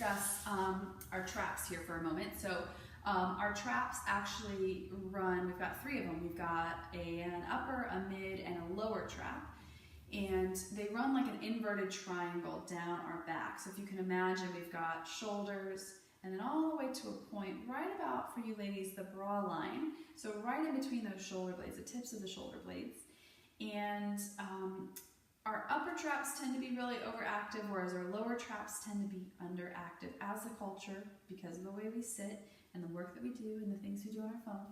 discuss our traps here for a moment. So our traps actually run, we've got three of them. We've got an upper, a mid, and a lower trap. And they run like an inverted triangle down our back. So if you can imagine, we've got shoulders, and then all the way to a point right about, for you ladies, the bra line. So right in between those shoulder blades, the tips of the shoulder blades. And our upper traps tend to be really overactive, whereas our lower traps tend to be underactive as a culture because of the way we sit and the work that we do and the things we do on our phone.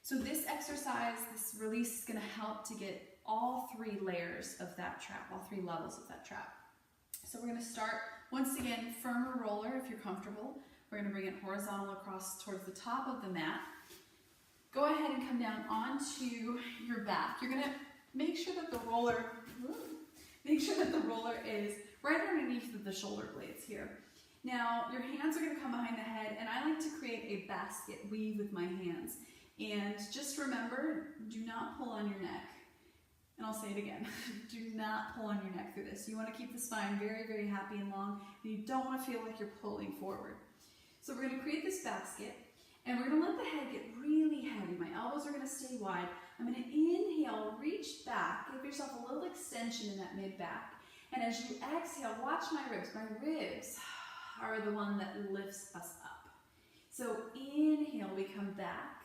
So this exercise, this release is going to help to get all three layers of that trap, all three levels of that trap. So we're going to start, once again, firmer roller if you're comfortable. We're going to bring it horizontal across towards the top of the mat. Go ahead and come down onto your back. You're going to make sure that the roller is right underneath the shoulder blades here. Now, your hands are going to come behind the head, and I like to create a basket weave with my hands. And just remember, do not pull on your neck. And I'll say it again, do not pull on your neck through this. You want to keep the spine very, very happy and long, and you don't want to feel like you're pulling forward. So we're going to create this basket, and we're going to let the head get really heavy. My elbows are going to stay wide. I'm going to inhale, reach back, give yourself a little extension in that mid-back. And as you exhale, watch my ribs. My ribs are the one that lifts us up. So inhale, we come back.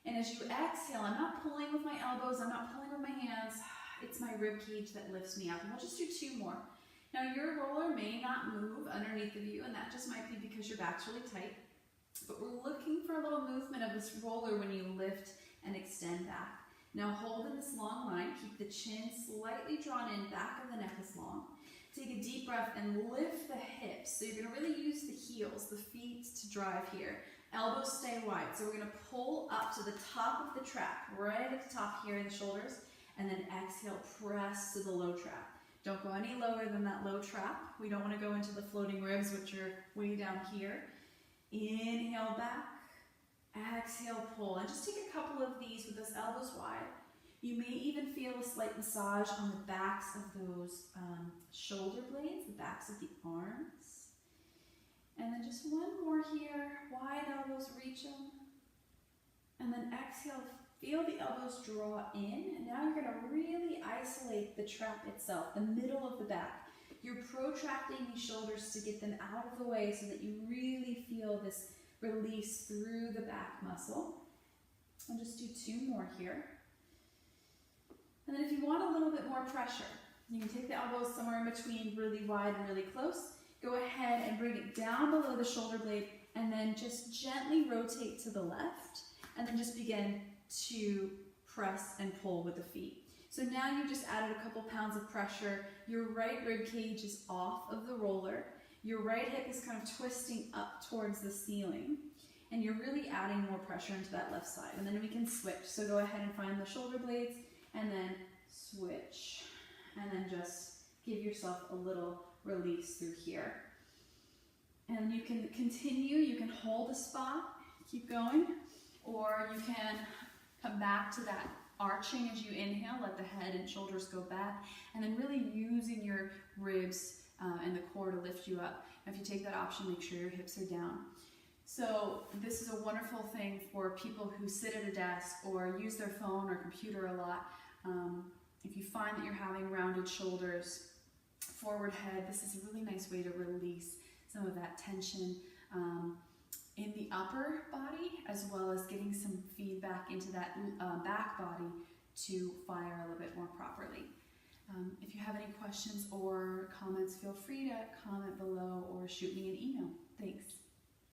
And as you exhale, I'm not pulling with my elbows, I'm not pulling with my hands. It's my rib cage that lifts me up. And we'll just do two more. Now your roller may not move underneath of you, and that just might be because your back's really tight. But we're looking for a little movement of this roller when you lift and extend back. Now hold in this long line, keep the chin slightly drawn in, back of the neck is long. Take a deep breath and lift the hips. So you're going to really use the heels, the feet to drive here. Elbows stay wide. So we're going to pull up to the top of the trap, right at the top here in the shoulders, and then exhale, press to the low trap. Don't go any lower than that low trap. We don't want to go into the floating ribs, which are way down here. Inhale back, exhale, pull. And just take a couple of these with those elbows wide. You may even feel a slight massage on the backs of those shoulder blades, the backs of the arms. And then just one more here, wide elbows, reach them. And then exhale, feel the elbows draw in. And now you're going to really isolate the trap itself, the middle of the back. You're protracting these shoulders to get them out of the way so that you really feel this release through the back muscle. I'll just do two more here. And then if you want a little bit more pressure, you can take the elbows somewhere in between, really wide and really close. Go ahead and bring it down below the shoulder blade and then just gently rotate to the left and then just begin to press and pull with the feet. So now you just added a couple pounds of pressure. Your right rib cage is off of the roller. Your right hip is kind of twisting up towards the ceiling. And you're really adding more pressure into that left side. And then we can switch. So go ahead and find the shoulder blades and then switch. And then just give yourself a little release through here. And you can continue, you can hold a spot, keep going, or you can come back to that arching as you inhale, let the head and shoulders go back, and then really using your ribs and the core to lift you up. And if you take that option, make sure your hips are down. So this is a wonderful thing for people who sit at a desk or use their phone or computer a lot. If you find that you're having rounded shoulders, forward head, this is a really nice way to release some of that tension in the upper body, as well as getting some feedback into that back body to fire a little bit more properly. If you have any questions or comments, feel free to comment below or shoot me an email. Thanks.